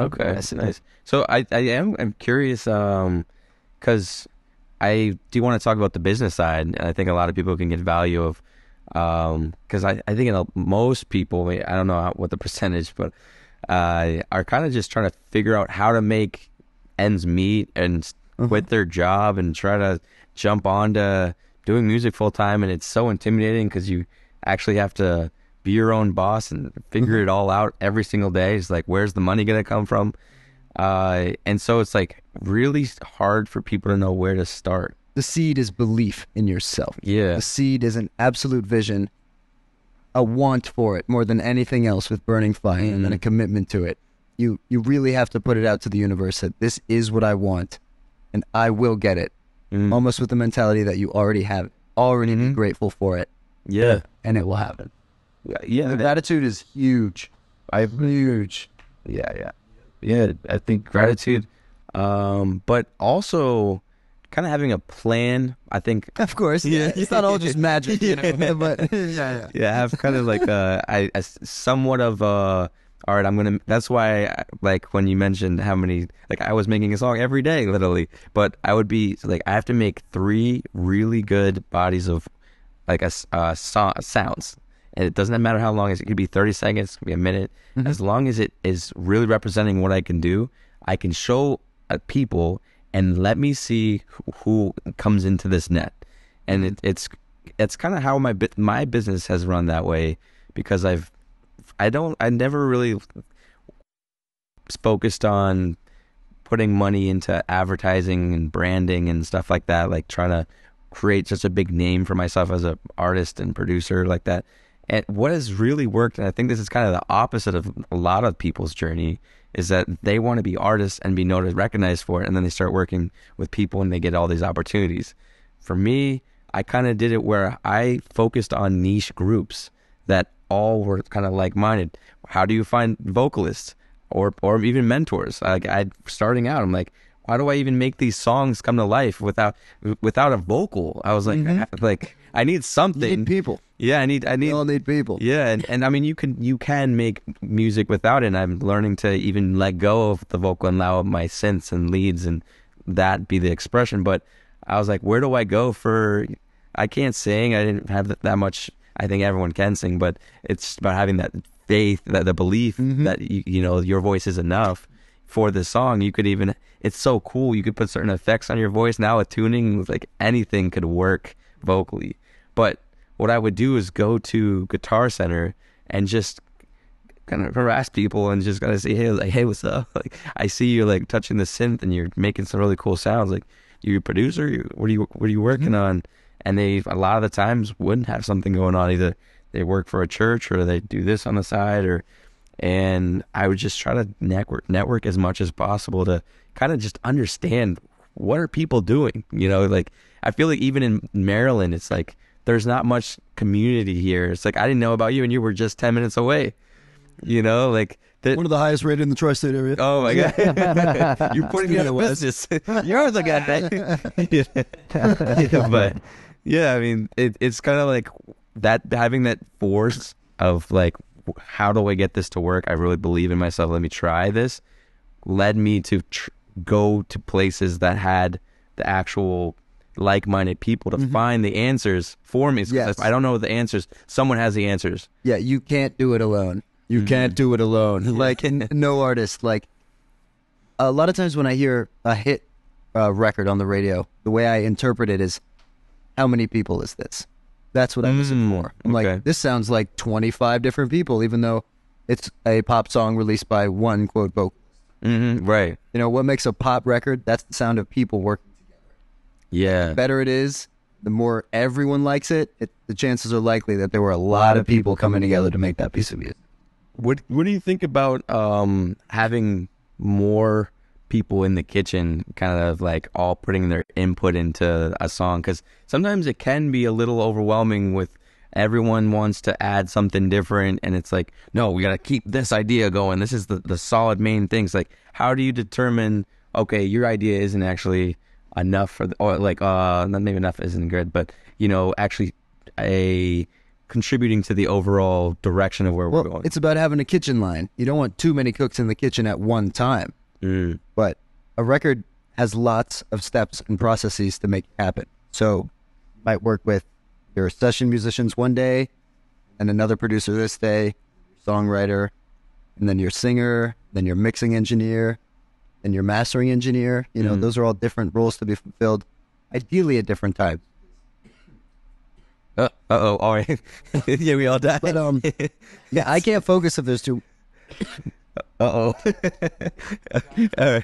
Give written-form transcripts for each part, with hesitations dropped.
Okay, that's nice. So I'm curious, because I do want to talk about the business side, and I think a lot of people can get value of, because I think most people, I don't know what the percentage, but are kind of just trying to figure out how to make ends meet and quit their job and try to jump onto doing music full time, and it's so intimidating because you actually have to be your own boss and figure it all out every single day. It's like, where's the money gonna come from? And so it's like really hard for people to know where to start. The seed is belief in yourself. Yeah. The seed is an absolute vision, a want for it more than anything else with Burning Fire, and then a commitment to it. You really have to put it out to the universe that this is what I want and I will get it. Almost with the mentality that you already have it. Already be grateful for it. Yeah. And it will happen. Yeah. The gratitude is huge. Huge. Yeah. I think gratitude, but also kind of having a plan. I think, Of course. Yeah. It's not all just magic, you know. But yeah. I have kind of like a somewhat of all right, that's why like when you mentioned how many, like I was making a song every day literally, but I would be like, I have to make 3 really good bodies of like sounds. And it doesn't matter how long it could be 30 seconds, it could be a minute. As long as it is really representing what I can do, I can show people and let me see who comes into this net. And it's kind of how my business has run that way, because I never really focused on putting money into advertising and branding and stuff like that, like trying to create such a big name for myself as an artist and producer like that. And what has really worked, and I think this is kind of the opposite of a lot of people's journey, is that they want to be artists and be noticed, recognized for it, and then they start working with people and they get all these opportunities. For me, I kind of did it where I focused on niche groups that all were kind of like-minded. How do you find vocalists or even mentors? Like starting out, I'm like, why do I even make these songs come to life without a vocal? I was like, I need something. You need people. Yeah, I need. We all need people. Yeah, and I mean, you can make music without it. And I'm learning to even let go of the vocal and allow my synths and leads and that be the expression. But I was like, where do I go for? I can't sing. I didn't have that much. I think everyone can sing, but it's about having that faith, that the belief that you know your voice is enough for the song. You could even, it's so cool, you could put certain effects on your voice now with tuning, like anything could work vocally. But what I would do is go to Guitar Center and just kind of harass people and just kind of say, hey, what's up? Like, I see you like touching the synth and you're making some really cool sounds. Like, you're a producer? What are you working on? And they, a lot of the times, wouldn't have something going on. Either they work for a church or they do this on the side, and I would just try to network as much as possible to kind of just understand what are people doing. You know, like I feel like even in Maryland, it's like there's not much community here. It's like I didn't know about you, and you were just 10 minutes away. You know, like one of the highest rated in the tri-state area. Oh my god, you're putting me in a business. You're the guy. But yeah, I mean, it's kind of like that, having that force of like, how do I get this to work? I really believe in myself. Let me try this. Led me to go to places that had the actual like-minded people to find the answers for me. Yes. I don't know the answers. Someone has the answers. Yeah, you can't do it alone. You can't do it alone. Like, no artist. Like, a lot of times when I hear a hit record on the radio, the way I interpret it is, how many people is this? That's what I listen for. I'm like, this sounds like 25 different people, even though it's a pop song released by one, quote, vocalist. Right. You know, what makes a pop record? That's the sound of people working together. Yeah. The better it is, the more everyone likes it, the chances are likely that there were a lot of people coming together to make that piece of music. What do you think about having more people in the kitchen, kind of like all putting their input into a song? Because sometimes it can be a little overwhelming with everyone wants to add something different, and it's like, no, we got to keep this idea going. This is the solid main things. Like, how do you determine, okay, your idea isn't actually enough for, or like, not maybe enough isn't good, but, you know, actually a contributing to the overall direction of where we're Well, going. it's about having a kitchen line. You don't want too many cooks in the kitchen at one time. But a record has lots of steps and processes to make it happen. So you might work with your session musicians one day and another producer this day, songwriter, and then your singer, then your mixing engineer, and your mastering engineer. You know, those are all different roles to be fulfilled, ideally at different times. Uh-oh, all right. Yeah, we all died. But yeah, I can't focus if there's too. Uh-oh. All right.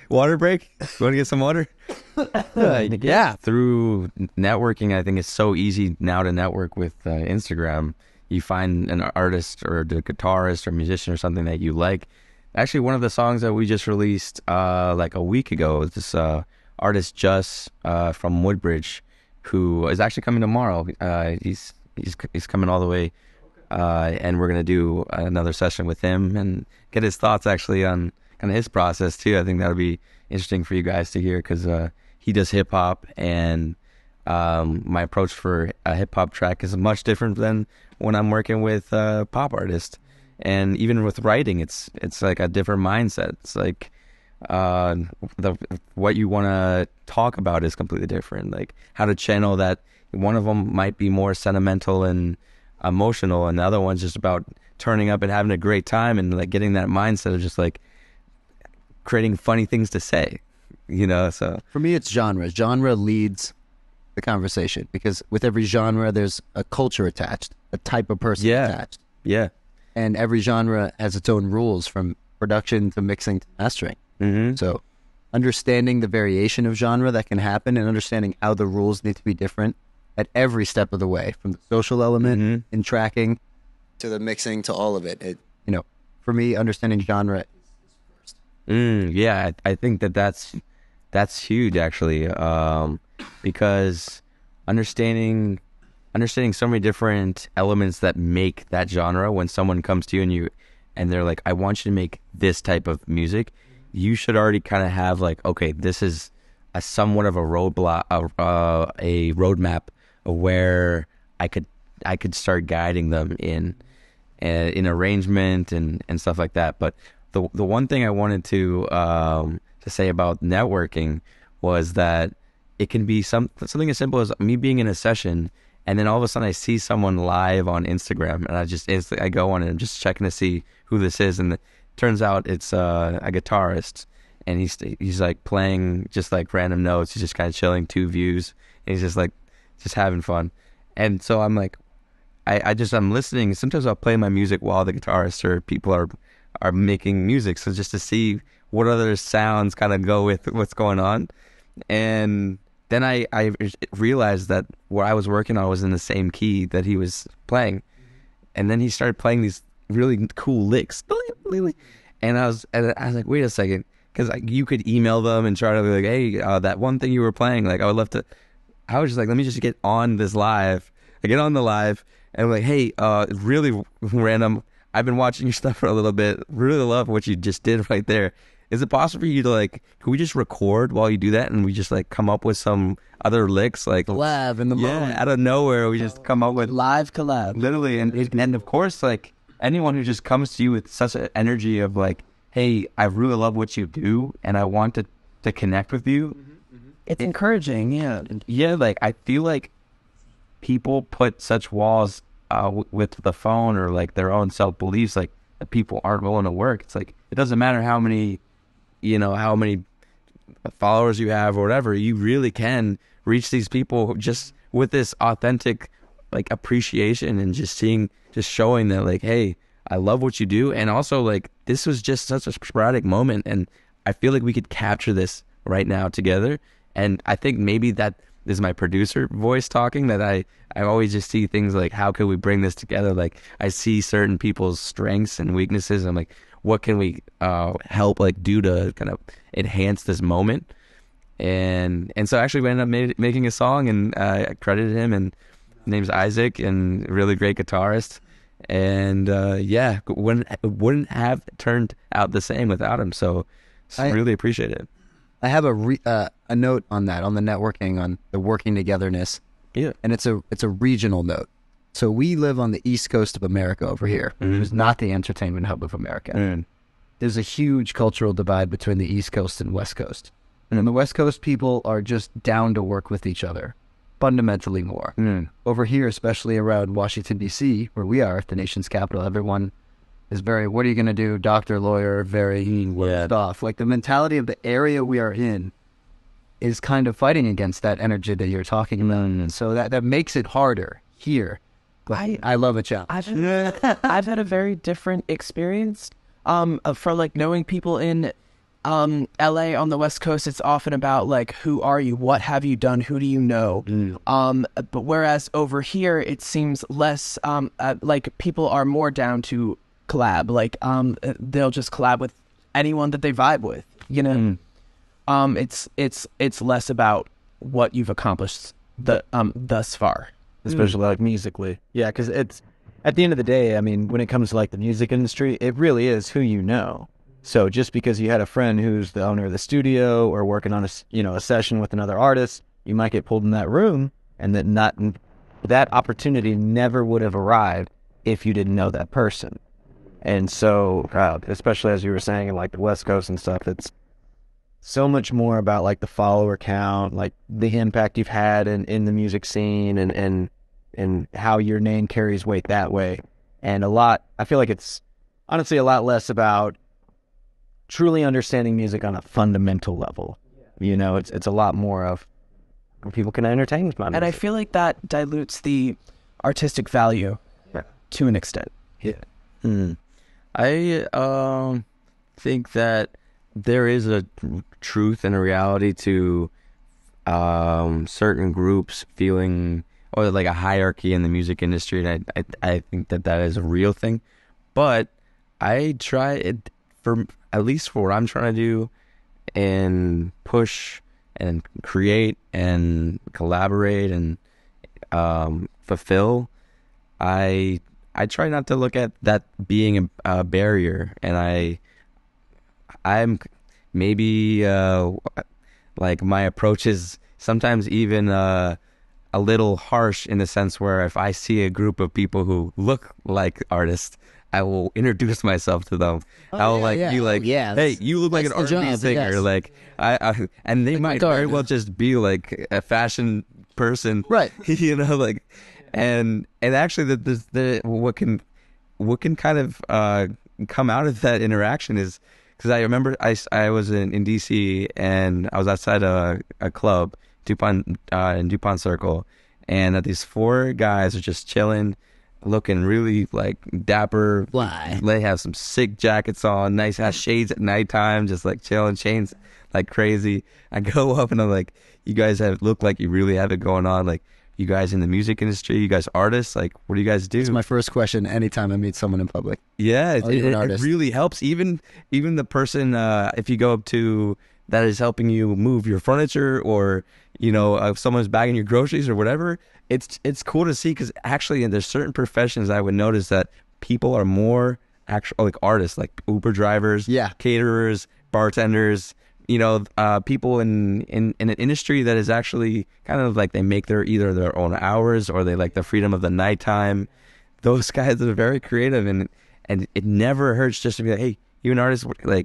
Water break? You want to get some water? Yeah. Through networking, I think it's so easy now to network with Instagram. You find an artist or a guitarist or musician or something that you like. Actually, one of the songs that we just released like a week ago was this artist Just from Woodbridge, who is actually coming tomorrow. He's coming all the way, and we're gonna do another session with him and get his thoughts actually on kind of his process too. I think that would be interesting for you guys to hear because he does hip hop, and my approach for a hip hop track is much different than when I'm working with pop artists. And even with writing, it's like a different mindset. It's like what you want to talk about is completely different. Like how to channel that. One of them might be more sentimental and emotional, and the other one's just about turning up and having a great time and like getting that mindset of just like creating funny things to say, you know. So For me, it's genre. Genre leads the conversation because with every genre, there's a culture attached, a type of person attached. Yeah. And every genre has its own rules from production to mixing to mastering. So understanding the variation of genre that can happen and understanding how the rules need to be different at every step of the way, from the social element in tracking to the mixing to all of it. You know, for me, understanding genre is first. Yeah, I think that's huge actually, because understanding so many different elements that make that genre. When someone comes to you and they're like, I want you to make this type of music, you should already kind of have like, okay, this is a somewhat of a roadblock, a roadmap of where I could start guiding them in arrangement and stuff like that. But the one thing I wanted to say about networking was that it can be something as simple as me being in a session, and then all of a sudden I see someone live on Instagram, and I go on and I'm just checking to see who this is, and it turns out it's a guitarist, and he's like playing just like random notes. He's just kind of chilling, 2 views, and he's just like having fun. And so I'm like, I'm listening. Sometimes I'll play my music while the guitarist or people are making music, so just to see what other sounds kind of go with what's going on. And then I realized that what I was working on was in the same key that he was playing. And then he started playing these really cool licks. And I was like, wait a second. Because you could email them and try to be like, hey, that one thing you were playing, like I would love to. I was just like, let me just get on this live. I get on the live and I'm like, hey, really random. I've been watching your stuff for a little bit. Really love what you just did right there. Is it possible for you to like, can we just record while you do that and we just like come up with some other licks, like Collab in the moment. out of nowhere, we just come up with Live collab. literally, and of course, like anyone who just comes to you with such an energy of like, hey, I really love what you do and I want to connect with you. It's encouraging, yeah. Yeah, like I feel like people put such walls with the phone or like their own self beliefs, like that people aren't willing to work. It's like it doesn't matter how many followers you have or whatever, you really can reach these people just with this authentic like appreciation and just showing that like, hey, I love what you do. And also like this was just such a sporadic moment, and I feel like we could capture this right now together. And I think maybe that is my producer voice talking, that I always just see things like, how could we bring this together? Like I see certain people's strengths and weaknesses. I'm like, what can we help like do to kind of enhance this moment? And so actually we ended up making a song, and I credited him, and his name's Isaac, and really great guitarist. And yeah, wouldn't have turned out the same without him. So I really appreciate it. I have a note on that, on the networking, on the working togetherness. Yeah. And it's a regional note. So we live on the East Coast of America over here, which is not the entertainment hub of America. There's a huge cultural divide between the East Coast and West Coast. And the West Coast people are just down to work with each other, fundamentally more. Over here, especially around Washington, D.C., where we are, the nation's capital, everyone is very, what are you going to do? Doctor, lawyer, very stuff. Like the mentality of the area we are in is kind of fighting against that energy that you're talking about. And so that makes it harder here. But I love a challenge. I've had a very different experience. For like knowing people in LA on the West Coast, it's often about like, who are you? What have you done? Who do you know? But whereas over here, it seems less like people are more down to collab. Like they'll just collab with anyone that they vibe with. You know, it's less about what you've accomplished thus far. Especially like musically. Yeah, because it's, at the end of the day, I mean, when it comes to like the music industry, it really is who you know. So just because you had a friend who's the owner of the studio or working on a session with another artist, you might get pulled in that room, and that opportunity never would have arrived if you didn't know that person. And so, especially as you were saying in like the West Coast and stuff, it's so much more about like the follower count, like the impact you've had in the music scene and how your name carries weight that way. And I feel like it's honestly a lot less about truly understanding music on a fundamental level. You know, it's a lot more of people can entertain with my music. And I feel like that dilutes the artistic value to an extent. Yeah. I think that there is a truth and a reality to certain groups feeling, or like a hierarchy in the music industry, and I think that is a real thing. But I try it for, at least for what I'm trying to do and push and create and collaborate and fulfill. I try not to look at that being a barrier, and I'm maybe like my approach is sometimes even a little harsh, in the sense where if I see a group of people who look like artists, I will introduce myself to them. I will be like, hey, you look like an R&B singer. Yes. Like I and they might very well just be like a fashion person, Right. you know, like, and actually what can kind of come out of that interaction is, because I remember I was in DC, and I was outside a club, in DuPont Circle, and these four guys are just chilling, looking really like dapper. Why? They have some sick jackets on, nice ass shades at nighttime, just like chilling, chains like crazy. I go up and I'm like, you guys look like you really have it going on. Like, you guys in the music industry, you guys artists, like, what do you guys do? It's my first question anytime I meet someone in public. Yeah, Are you an it artist? really helps. Even the person, if you go up to, that is helping you move your furniture, or, you know, if someone's bagging your groceries or whatever, it's cool to see, because actually there's certain professions I would notice that people are more actual, like artists, like Uber drivers, caterers, bartenders, you know, people in an industry that is actually kind of like, they make either their own hours, or they like the freedom of the nighttime. Those guys are very creative, and it never hurts just to be like, hey, you an artist? Like,